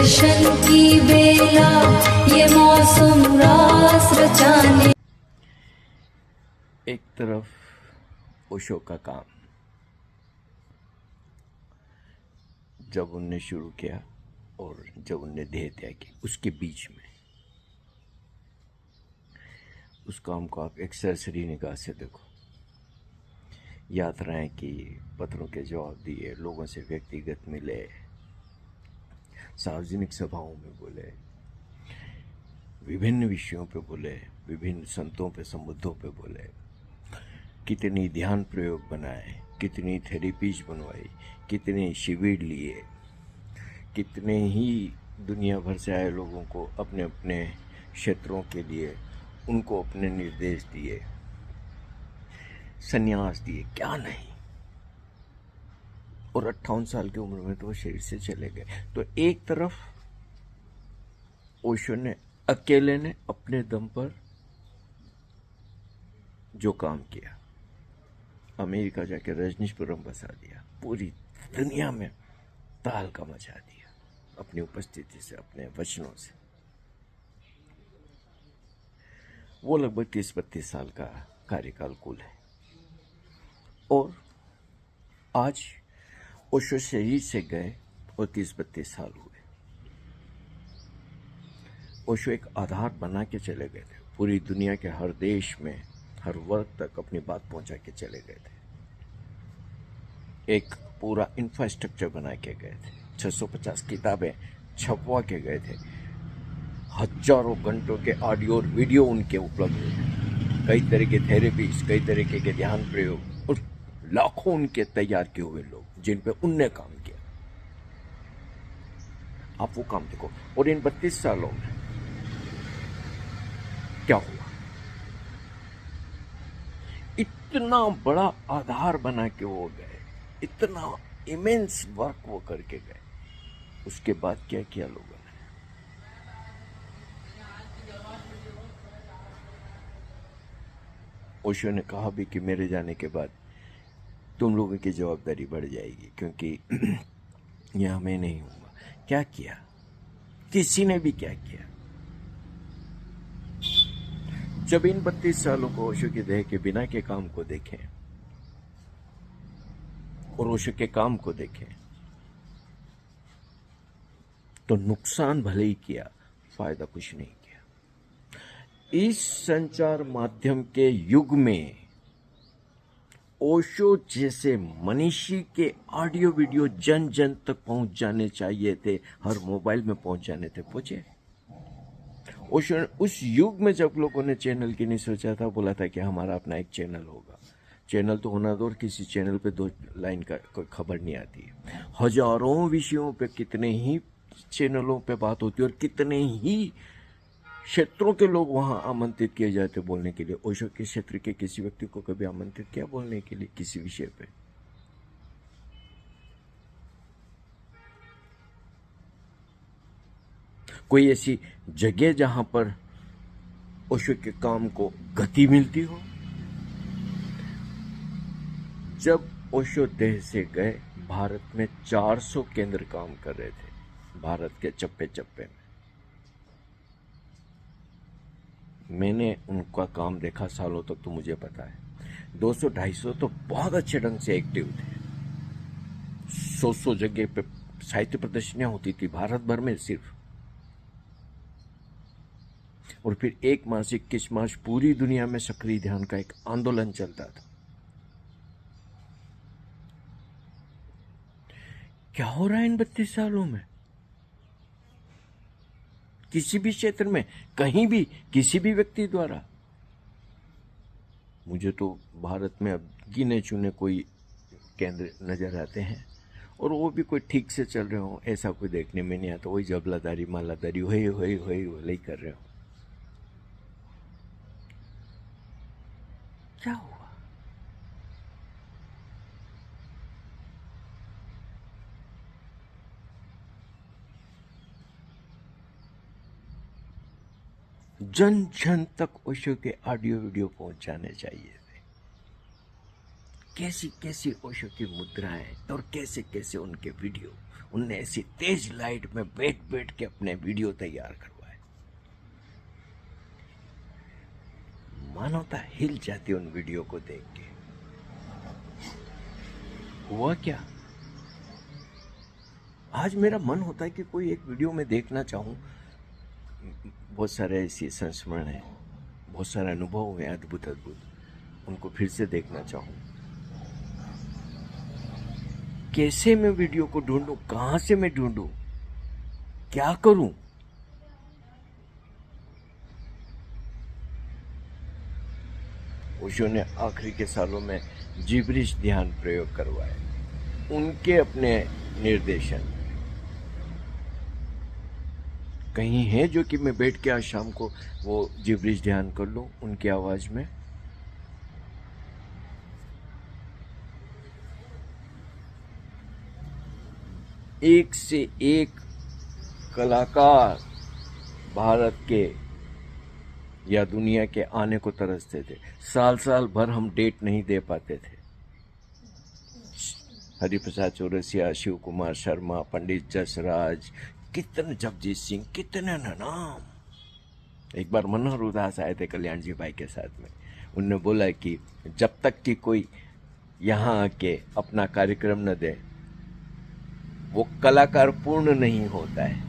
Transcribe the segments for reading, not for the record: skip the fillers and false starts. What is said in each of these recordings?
दर्शन की बेला ये मौसम रास रचाने। एक तरफ ओशो का काम जब उनने शुरू किया और जब उनने देह त्यागी, उसके बीच में उस काम को आप एक सरसरी निगाह से देखो। यात्राएं की, पत्रों के जवाब दिए, लोगों से व्यक्तिगत मिले, सार्वजनिक सभाओं में बोले, विभिन्न विषयों पे बोले, विभिन्न संतों पे, संबुद्धों पे बोले, कितनी ध्यान प्रयोग बनाए, कितनी थेरेपीज बनवाई, कितने शिविर लिए, कितने ही दुनिया भर से आए लोगों को अपने अपने क्षेत्रों के लिए उनको अपने निर्देश दिए, संन्यास दिए, क्या नहीं। और 58 साल की उम्र में तो वो शरीर से चले गए। तो एक तरफ ओशो ने अकेले ने अपने दम पर जो काम किया, अमेरिका जाके रजनीशपुरम बसा दिया, पूरी दुनिया में तहलका मचा दिया अपनी उपस्थिति से, अपने वचनों से। वो लगभग 30-32 साल का कार्यकाल कुल है। और आज ओशो शरीर से गए और 30-32 साल हुए। ओशो एक आधार बना के चले गए थे, पूरी दुनिया के हर देश में हर वर्ग तक अपनी बात पहुंचा के चले गए थे। एक पूरा इंफ्रास्ट्रक्चर बना के गए थे, 650 किताबें छपवा के गए थे, हजारों घंटों के ऑडियो और वीडियो उनके उपलब्ध थे, कई तरह के थेरेपीज, कई तरीके के ध्यान प्रयोग, और लाखों उनके तैयार किए हुए लोग जिन पे उनने काम किया। आप वो काम देखो। और इन 32 सालों में क्या हुआ? इतना बड़ा आधार बना के वो गए, इतना इमेंस वर्क वो करके गए। उसके बाद क्या किया लोगों ने? ओशो ने कहा भी कि मेरे जाने के बाद तुम लोगों की जवाबदारी बढ़ जाएगी, क्योंकि यहां मैं नहीं हूंगा। क्या किया? किसी ने भी क्या किया? जब इन 32 सालों को ओशो की देह के बिना के काम को देखें और ओशो के काम को देखें, तो नुकसान भले ही किया, फायदा कुछ नहीं किया। इस संचार माध्यम के युग में ओशो जैसे मनीषी के ऑडियो वीडियो जन जन तक पहुंच जाने चाहिए थे, हर मोबाइल में पहुंच जाने थे, पहुंचे। ओशो उस युग में जब लोगों ने चैनल की नहीं सोचा था, बोला था कि हमारा अपना एक चैनल होगा। चैनल तो होना दो, और किसी चैनल पे 2 लाइन का कोई खबर नहीं आती है। हजारों विषयों पे, कितने ही चैनलों पे बात होती है, और कितने ही क्षेत्रों के लोग वहां आमंत्रित किए जाते बोलने के लिए। ओशो के क्षेत्र के किसी व्यक्ति को कभी आमंत्रित किया बोलने के लिए किसी विषय पे? कोई ऐसी जगह जहां पर ओशो के काम को गति मिलती हो? जब ओशो देह से गए, भारत में 400 केंद्र काम कर रहे थे, भारत के चप्पे चप्पे में। मैंने उनका काम देखा सालों तक, तो मुझे पता है 200-250 तो बहुत अच्छे ढंग से एक्टिव थे। 100 जगह पे साहित्य प्रदर्शनियां होती थी भारत भर में सिर्फ। और फिर 1 मास 21 मास पूरी दुनिया में सक्रिय ध्यान का एक आंदोलन चलता था। क्या हो रहा है इन 32 सालों में? किसी भी क्षेत्र में, कहीं भी, किसी भी व्यक्ति द्वारा? मुझे तो भारत में अब गिने चुने कोई केंद्र नजर आते हैं, और वो भी कोई ठीक से चल रहे हो ऐसा कोई देखने में नहीं आता। वही जबलादारी मालादारी वही कर रहे हो। क्या हुआ? जन जन तक ओशो के ऑडियो वीडियो पहुंच जाने चाहिए थे। कैसी कैसी ओशो की मुद्राएं और कैसे कैसे उनके वीडियो, उनने ऐसी तेज लाइट में बैठ बैठ के अपने वीडियो तैयार करवाए। मानवता हिल जाती उन वीडियो को देख के। हुआ क्या, आज मेरा मन होता है कि कोई एक वीडियो में देखना चाहूं, बहुत सारे ऐसे संस्मरण है, बहुत सारे अनुभव हैं अद्भुत अद्भुत, उनको फिर से देखना चाहूं। कैसे मैं वीडियो को ढूंढूं, कहां से मैं ढूंढूं, क्या करूं? ओशो ने आखिरी के सालों में जिब्रिश ध्यान प्रयोग करवाए, उनके अपने निर्देशन। कहीं है जो कि मैं बैठ के आज शाम को वो जिब्रिश ध्यान कर लूं उनकी आवाज में? एक से एक कलाकार भारत के या दुनिया के आने को तरसते थे। साल साल भर हम डेट नहीं दे पाते थे। हरिप्रसाद चौरसिया, शिव कुमार शर्मा, पंडित जसराज, कितने, जगजीत सिंह, कितने नाम। एक बार मनोहर उदास आए थे कल्याण जी भाई के साथ में, उनने बोला कि जब तक कि कोई यहाँ आके अपना कार्यक्रम न दे वो कलाकार पूर्ण नहीं होता है।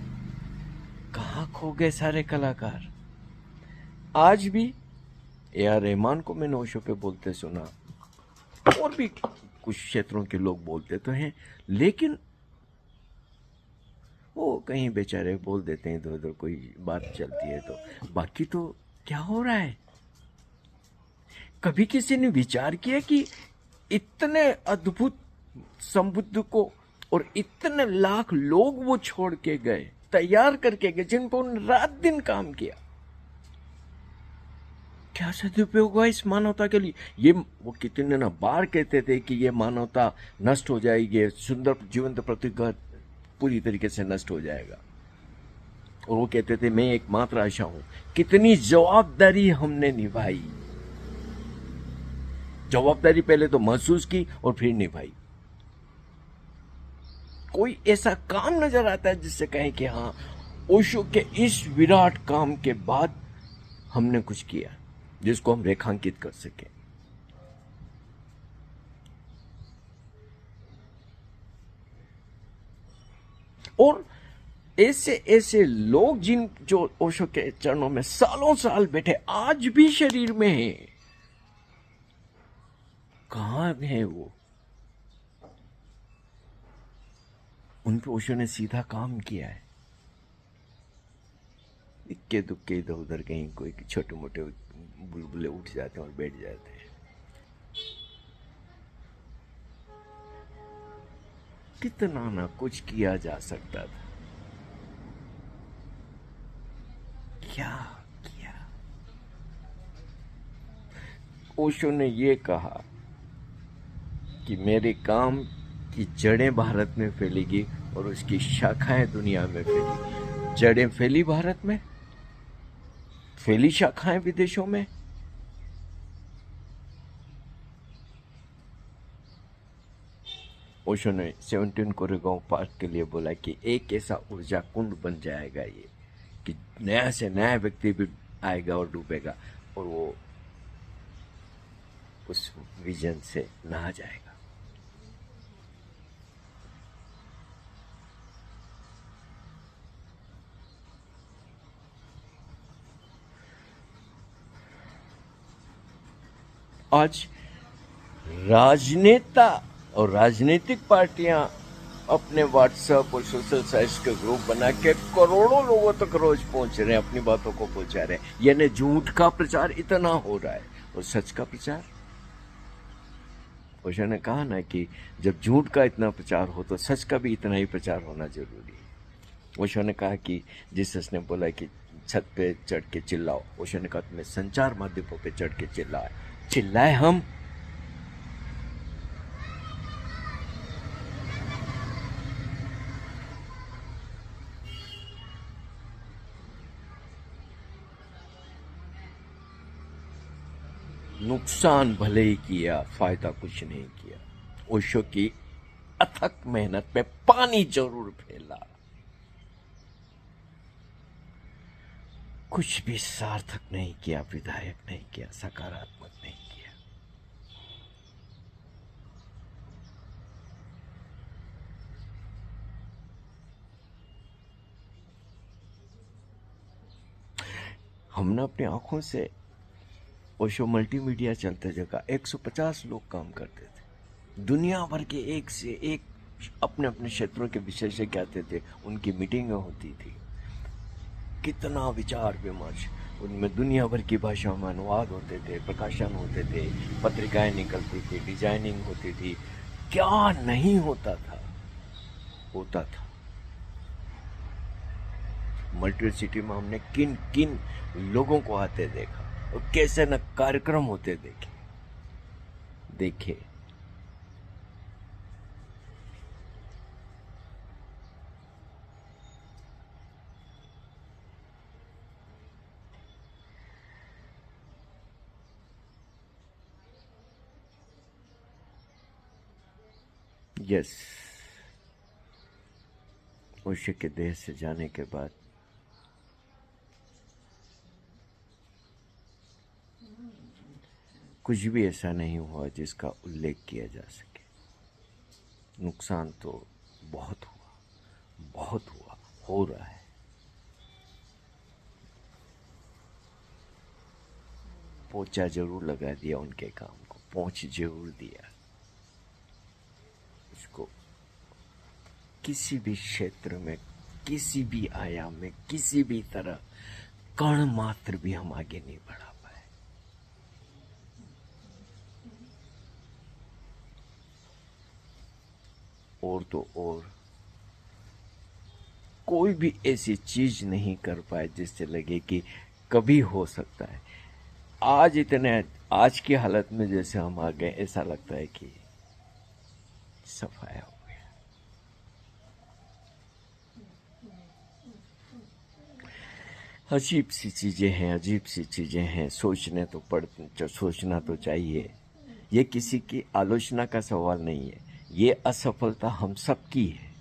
कहाँ खो गए सारे कलाकार? आज भी A.R. रहमान को मैंने ओशो पे बोलते सुना, और भी कुछ क्षेत्रों के लोग बोलते तो हैं, लेकिन वो कहीं बेचारे बोल देते हैं इधर उधर, कोई बात चलती है तो। बाकी तो क्या हो रहा है? कभी किसी ने विचार किया कि इतने अद्भुत संबुद्ध को और इतने लाख लोग वो छोड़ के गए, तैयार करके गए, जिन पर उन्होंने रात दिन काम किया, क्या सदुपयोग हुआ इस मानवता के लिए? ये वो कितने ना बार कहते थे कि ये मानवता नष्ट हो जाएगी, सुंदर जीवंत प्रतिभा पूरी तरीके से नष्ट हो जाएगा। और वो कहते थे मैं एकमात्र आशा हूं। कितनी जवाबदारी हमने निभाई, जवाबदारी पहले तो महसूस की और फिर निभाई। कोई ऐसा काम नजर आता है जिससे कहें कि हाँ, ओशो के इस विराट काम के बाद हमने कुछ किया, जिसको हम रेखांकित कर सके? और ऐसे ऐसे लोग जिन जो ओशो के चरणों में सालों साल बैठे, आज भी शरीर में है, कहां है वो? उन पे ओशो ने सीधा काम किया है। इक्के दुक्के इधर उधर कहीं कोई छोटे मोटे बुलबुले उठ जाते हैं और बैठ जाते हैं। कितना ना कुछ किया जा सकता था, क्या किया? ओशो ने ये कहा कि मेरे काम की जड़ें भारत में फैलेगी और उसकी शाखाएं दुनिया में फैलेगी। जड़ें फैली भारत में, फैली शाखाएं विदेशों में। ओशो ने 17 कोरेगांव पार्क के लिए बोला कि एक ऐसा ऊर्जा कुंड बन जाएगा ये कि नया से नया व्यक्ति भी आएगा और डूबेगा और वो उस विजन से नहा जाएगा। आज राजनेता और राजनीतिक पार्टियां अपने व्हाट्सएप और सोशल साइट्स के ग्रुप बना के करोड़ों लोगों तक रोज पहुंच रहे हैं, अपनी बातों को पहुंचा रहे हैं। यानी झूठ का प्रचार इतना हो रहा है और सच का प्रचार। ओशो ने कहा ना कि जब झूठ का इतना प्रचार हो तो सच का भी इतना ही प्रचार होना जरूरी है। ओशो ने कहा कि जीसस ने बोला कि छत पे चढ़ के चिल्लाओ। ओशो ने कहा तुम्हें संचार माध्यमों पे चढ़ के चिल्लाए हम। नुकसान भले ही किया, फायदा कुछ नहीं किया। ओशो की अथक मेहनत में पानी जरूर फैला, कुछ भी सार्थक नहीं किया, विधायक नहीं किया, सकारात्मक नहीं किया। हमने अपनी आंखों से ओशो मल्टीमीडिया चलते जगह 150 लोग काम करते थे, दुनिया भर के एक से एक अपने अपने क्षेत्रों के विशेषज्ञ आते थे, उनकी मीटिंगें होती थी, कितना विचार विमर्श, उनमें दुनिया भर की भाषाओं में अनुवाद होते थे, प्रकाशन होते थे, पत्रिकाएं निकलती थी, डिजाइनिंग होती थी, क्या नहीं होता था, होता था। मल्टी सिटी में हमने किन किन लोगों को आते देखा और कैसे न कार्यक्रम होते देखे। यस, ओशो के देह से जाने के बाद कुछ भी ऐसा नहीं हुआ जिसका उल्लेख किया जा सके। नुकसान तो बहुत हुआ, हो रहा है। पोछा जरूर लगा दिया उनके काम को, पोंछ जरूर दिया उसको। किसी भी क्षेत्र में, किसी भी आयाम में, किसी भी तरह कण मात्र भी हम आगे नहीं बढ़ा पाए। और तो और कोई भी ऐसी चीज नहीं कर पाए जिससे लगे कि कभी हो सकता है। आज की हालत में जैसे हम आ गए, ऐसा लगता है कि सफाया हो गया। अजीब सी चीजें हैं, सोचना तो चाहिए। ये किसी की आलोचना का सवाल नहीं है, ये असफलता हम सबकी है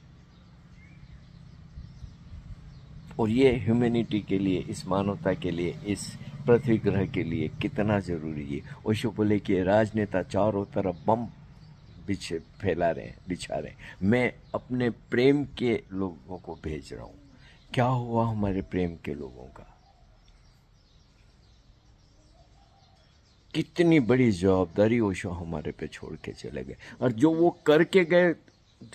और ये ह्यूमैनिटी के लिए, इस मानवता के लिए, इस पृथ्वी ग्रह के लिए कितना जरूरी है। ओशो बोले कि राजनेता चारों तरफ बम बिछा रहे हैं, मैं अपने प्रेम के लोगों को भेज रहा हूं। क्या हुआ हमारे प्रेम के लोगों का? कितनी बड़ी जवाबदारी ओशो हमारे पे छोड़ के चले गए, और जो वो करके गए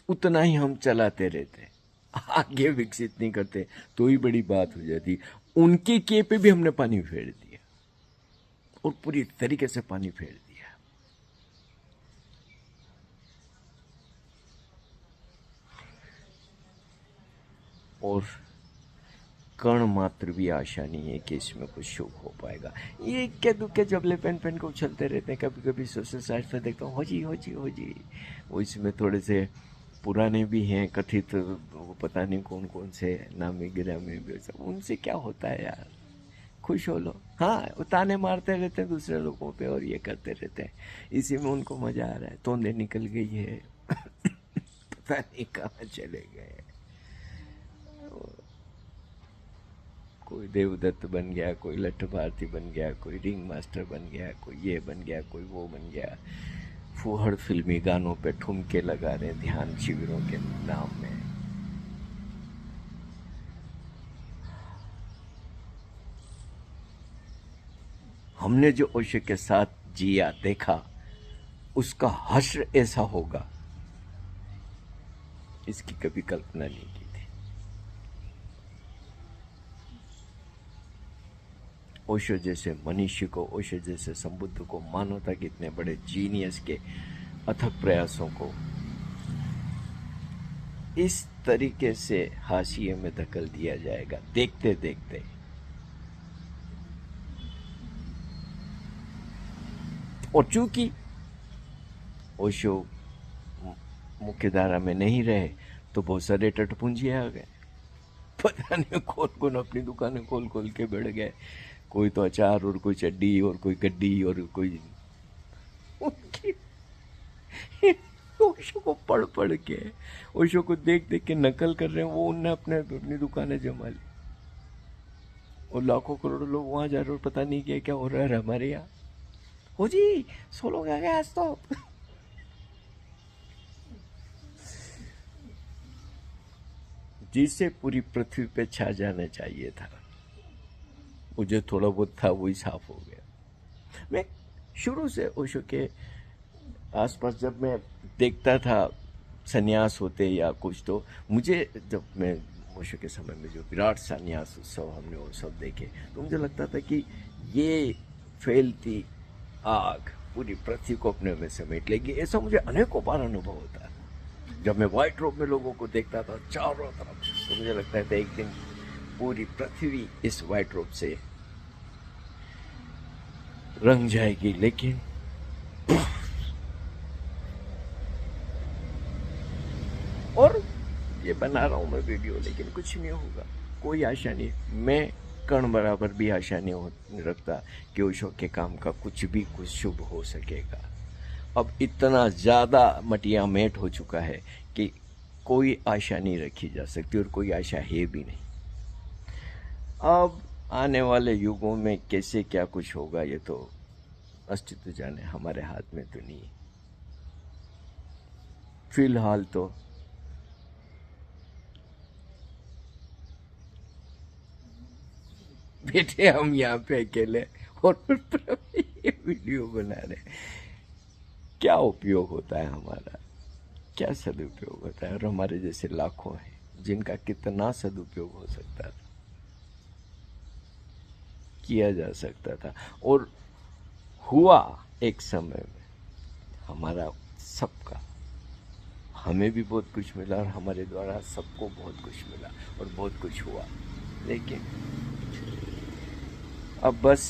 उतना ही हम चलाते रहते, आगे विकसित नहीं करते तो ही बड़ी बात हो जाती। उनके किए पे भी हमने पानी फेर दिया और पूरी तरीके से पानी फेर दिया। और कण मात्र भी आशा नहीं है कि इसमें कुछ शुभ हो पाएगा। ये इक्के दुक्के जबले पेन को उछलते रहते हैं। कभी कभी सोशल साइट पर देखता हूँ, हो जी। वो इसमें थोड़े से पुराने भी हैं कथित, वो पता नहीं कौन कौन से नामी गिरामी भी, सब उनसे क्या होता है यार, खुश हो लो। हाँ, ताने मारते रहते हैं दूसरे लोगों पे और ये करते रहते हैं, इसी में उनको मजा आ रहा है। तोंदे निकल गई है पता नहीं कहाँ चले गए। कोई देवदत्त बन गया, कोई लट्ठ भारती बन गया, कोई रिंग मास्टर बन गया, कोई ये बन गया, कोई वो बन गया। फुहड़ फिल्मी गानों पे ठुमके लगा रहे ध्यान शिविरों के नाम में। हमने जो ओशो के साथ जिया देखा, उसका हश्र ऐसा होगा इसकी कभी कल्पना नहीं की थी। ओशो जैसे मनुष्य को, ओशो जैसे संबुद्ध को, मानवता के इतने बड़े जीनियस के अथक प्रयासों को इस तरीके से हाशिए में धकेल दिया जाएगा देखते देखते। और चूंकि ओशो मुख्य धारा में नहीं रहे तो बहुत सारे टटपुंजिए आ गए, पता नहीं कौन कौन अपनी दुकानें खोल के बैठ गए। कोई तो अचार और कोई चड्डी और कोई गड्डी और कोई उनकी ओशो को पढ़ पढ़ के, ओशो को देख देख के नकल कर रहे हैं, वो उनने अपनी दुकानें जमा ली। और लाखों करोड़ों लोग वहां जा रहे और पता नहीं क्या क्या हो रहा है हमारे यहाँ। हो जी 100 लोग आ गए आज तो। जिसे पूरी पृथ्वी पे छा जाना चाहिए था, मुझे थोड़ा बहुत था वही साफ हो गया। मैं शुरू से ओशो के आसपास जब मैं देखता था संन्यास होते या कुछ, तो मुझे जब मैं ओशो के समय में जो विराट संन्यास उत्सव हमने वो सब देखे, तो मुझे लगता था कि ये फैलती आग पूरी पृथ्वी को अपने में समेट लेगी। ऐसा मुझे अनेकों बार अनुभव होता है। जब मैं व्हाइट रोब में लोगों को देखता था चारों तरफ, तो मुझे लगता था एक दिन पूरी पृथ्वी इस व्हाइट रोब से रंग जाएगी। लेकिन और ये बना रहा हूं मैं वीडियो, लेकिन कुछ नहीं होगा, कोई आशा नहीं। मैं कण बराबर भी आशा नहीं रखता कि ओशो के काम का कुछ भी कुछ शुभ हो सकेगा। अब इतना ज्यादा मटिया मेट हो चुका है कि कोई आशा नहीं रखी जा सकती, और कोई आशा है भी नहीं। अब आने वाले युगों में कैसे क्या कुछ होगा, ये तो अस्तित्व जाने, हमारे हाथ में तो नहीं। फिलहाल तो बेटे हम यहाँ पे अकेले और ये वीडियो बना रहे, क्या उपयोग होता है हमारा, क्या सदुपयोग होता है? और हमारे जैसे लाखों हैं जिनका कितना सदुपयोग हो सकता था, किया जा सकता था, और हुआ एक समय में हमारा सबका। हमें भी बहुत कुछ मिला और हमारे द्वारा सबको बहुत कुछ मिला और बहुत कुछ हुआ। लेकिन अब बस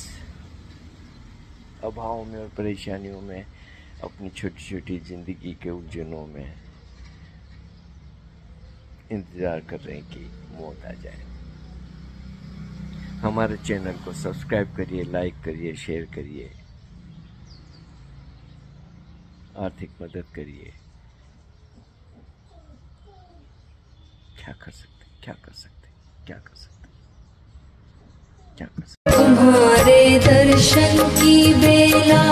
अभावों में और परेशानियों में, अपनी छोटी छोटी जिंदगी के उलझनों में इंतजार कर रहे हैं कि मौत आ जाए। हमारे चैनल को सब्सक्राइब करिए, लाइक करिए, शेयर करिए, आर्थिक मदद करिए। क्या कर सकते, क्या कर सकते, क्या कर सकते, क्या कर सकते। तुम्हारे दर्शन की बेला